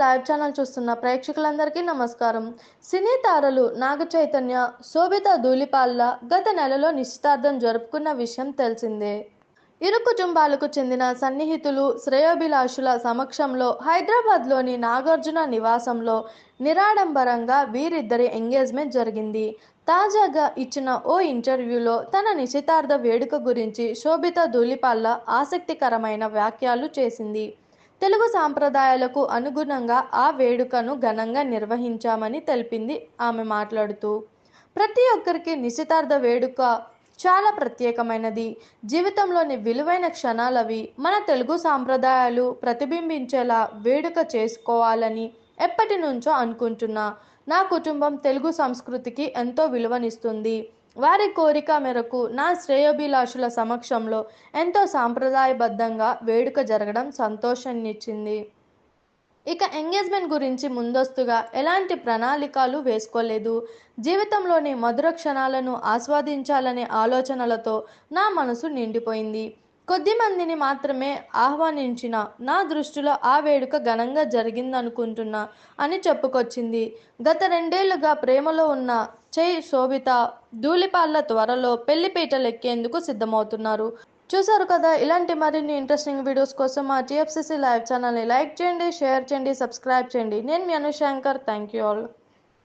Live channel చూస్తున్న ప్రేక్షకులందరికీ నమస్కారం. సినీ తారలు నాగ చైతన్య, శోభిత ధూళిపాళ్ల గత నెలలో నిశ్చితార్థం జరుపుకున్న విషయం తెలిసిందే. ఇరు కుటుంబాలకు చెందిన సన్నిహితులు, శ్రేయోభిలాషుల సమక్షంలో హైదరాబాద్లోని నాగార్జున నివాసంలో నిరాడంబరంగా వీరిద్దరి ఎంగేజ్మెంట్ జరిగింది. తాజాగా ఇచ్చిన ఓ ఇంటర్వ్యూలో తన నిశ్చితార్థ వేడుక గురించి శోభిత ధూళిపాళ్ల ఆసక్తికరమైన వ్యాఖ్యలు చేసింది. తెలుగు సాంప్రదాయాలకు అనుగుణంగా ఆ వేడుకను ఘనంగా నిర్వహించామని తెలిపింది. ఆమె మాట్లాడుతూ, ప్రతి ఒక్కరికి నిశ్చితార్థ వేడుక చాలా ప్రత్యేకమైనది. జీవితంలోని విలువైన క్షణాలవి. మన తెలుగు సాంప్రదాయాలు ప్రతిబింబించేలా వేడుక చేసుకోవాలని ఎప్పటి నుంచో అనుకుంటున్నా. నా కుటుంబం తెలుగు సంస్కృతికి ఎంతో విలువనిస్తుంది. వారి కోరిక మేరకు నా శ్రేయోభిలాషుల సమక్షంలో ఎంతో సాంప్రదాయబద్ధంగా వేడుక జరగడం సంతోషాన్నిచ్చింది. ఇక ఎంగేజ్మెంట్ గురించి ముందస్తుగా ఎలాంటి ప్రణాళికలు వేసుకోలేదు. జీవితంలోని మధుర క్షణాలను ఆస్వాదించాలనే ఆలోచనలతో నా మనసు నిండిపోయింది. కొద్ది మందిని మాత్రమే ఆహ్వానించిన నా దృష్టిలో ఆ వేడుక ఘనంగా జరిగిందనుకుంటున్నా అని చెప్పుకొచ్చింది. గత 2 ఏళ్లుగా ప్రేమలో ఉన్న శోభిత ధూళిపాళ్ల త్వరలో పెళ్లిపీటలెక్కేందుకు సిద్ధమవుతున్నారు. చూసారు కదా, ఇలాంటి మరిన్ని ఇంట్రెస్టింగ్ వీడియోస్ కోసం మా TFCC లైవ్ ఛానల్ని లైక్ చేయండి, షేర్ చేయండి, సబ్స్క్రైబ్ చేయండి. నేను మీ Anushankar. Thank you all.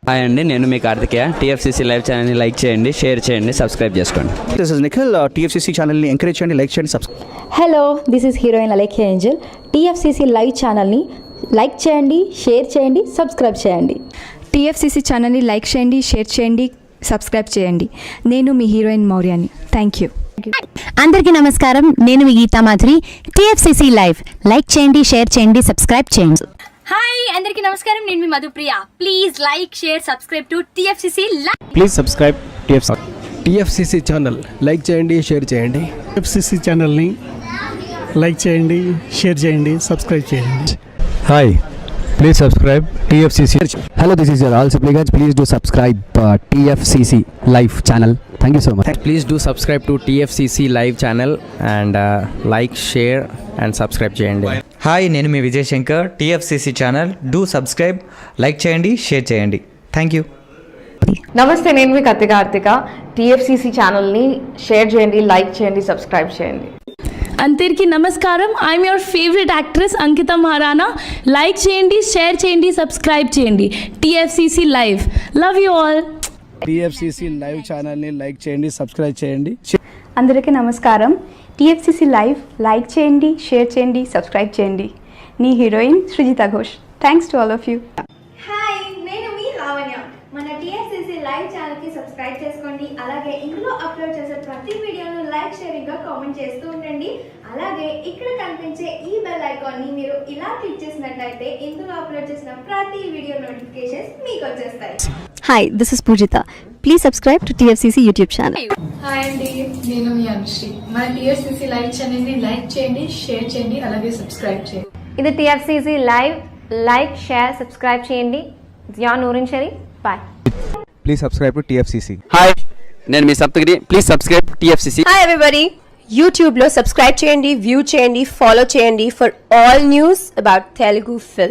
Hi అండి, నేను మీ కార్తికేయ. TFCC లైవ్ ఛానల్ని లైక్ చేయండి, షేర్ చేయండి, సబ్స్క్రైబ్ చేసుకోండి. This is Nikhil. TFCC ఛానల్ని ఎంకరేజ్ చేయండి, లైక్ చేయండి, subscribe. Hello, this is heroine Alekhya Angel. TFCC live ఛానల్ని లైక్ చేయండి, షేర్ చేయండి, సబ్స్క్రైబ్ చేయండి. TFCC ఛానల్ని లైక్ చేయండి, షేర్ చేయండి, సబ్స్క్రైబ్ చేయండి. నేను మీ హీరోయిన్ మౌర్యాని. Thank you. అందరికీ నమస్కారం, నేను మీ Geetha Madhuri. TFCC live like చేయండి, షేర్ చేయండి, సబ్స్క్రైబ్ చేయండి. హాయ్ అందరికీ నమస్కారం, నేను మీ Madhupriya. Please like, share, subscribe to TFCC live. Please subscribe TFCC channel. Like చేయండి, షేర్ చేయండి. TFCC ఛానల్ని లైక్ చేయండి, షేర్ చేయండి, సబ్స్క్రైబ్ చేయండి. Hi, please subscribe TFCC. Hello, this is your all supplicants. Please do subscribe TFCC live channel. Thank you so much. Please do subscribe to TFCC live channel and like, share and subscribe చేయండి. Hi, నేను మీ Vijay Shankar. TFCC channel do subscribe, like చేయండి, share చేయండి. Thank you. నమస్తే, నేను మీ Karthika. TFCC ఛానల్ని share చేయండి, లైక్ చేయండి, సబ్స్క్రైబ్ చేయండి. అందరికీ నమస్కారం, I'm your favourite actress Ankita Maharana. Like చేయండి, షేర్ చేయండి, సబ్స్క్రైబ్ చేయండి. TFCC live. Love you all. TFCC live ఛానల్ని లైక్ చేయండి, సబ్స్క్రైబ్ చేయండి. అందరికీ నమస్కారం. TFCC లైవ్ లైక్ చేయండి, షేర్ చేయండి, సబ్స్క్రైబ్ చేయండి. నీ heroine Srujitha Ghosh. Thanks to all of you. Hi, నేను మీ లావణ్య. మన TFCC లైవ్ ఛానల్కి సబ్స్క్రైబ్ చేసుకోండి. అలాగే ఇందులో అప్లోడ్ చేసే ప్రతి వీడియోను లైక్, షేరింగ్గా కామెంట్ చేస్తూ ఉండండి. అలాగే ఇక్కడ కనిపించే ఈ బెల్ ఐకాన్ని మీరు ఇలా క్లిక్ చేసినట్లయితే ఇందులో అప్లోడ్ చేసిన ప్రతి వీడియో నోటిఫికేషన్స్ మీకు వచ్చేస్తాయి. Hi, this is Poojitha. Please subscribe to TFCC YouTube channel. Hi అండి, నేను మీ అనుశ్రీ. మన TFCC లైవ్ ఛానల్ని లైక్ చేయండి, షేర్ చేయండి, అలాగే సబ్స్క్రైబ్ చేయండి. ఇది TFCC live. Like, share, subscribe చేయండి. Jiya Noorin Shari. Bye. Please subscribe to TFCC. Hi, నేను మీ Saptagiri. Please subscribe TFCC. Hi everybody, యూట్యూబ్లో సబ్స్క్రైబ్ చేయండి, వ్యూ చేయండి, ఫాలో చేయండి for all news about Telugu film.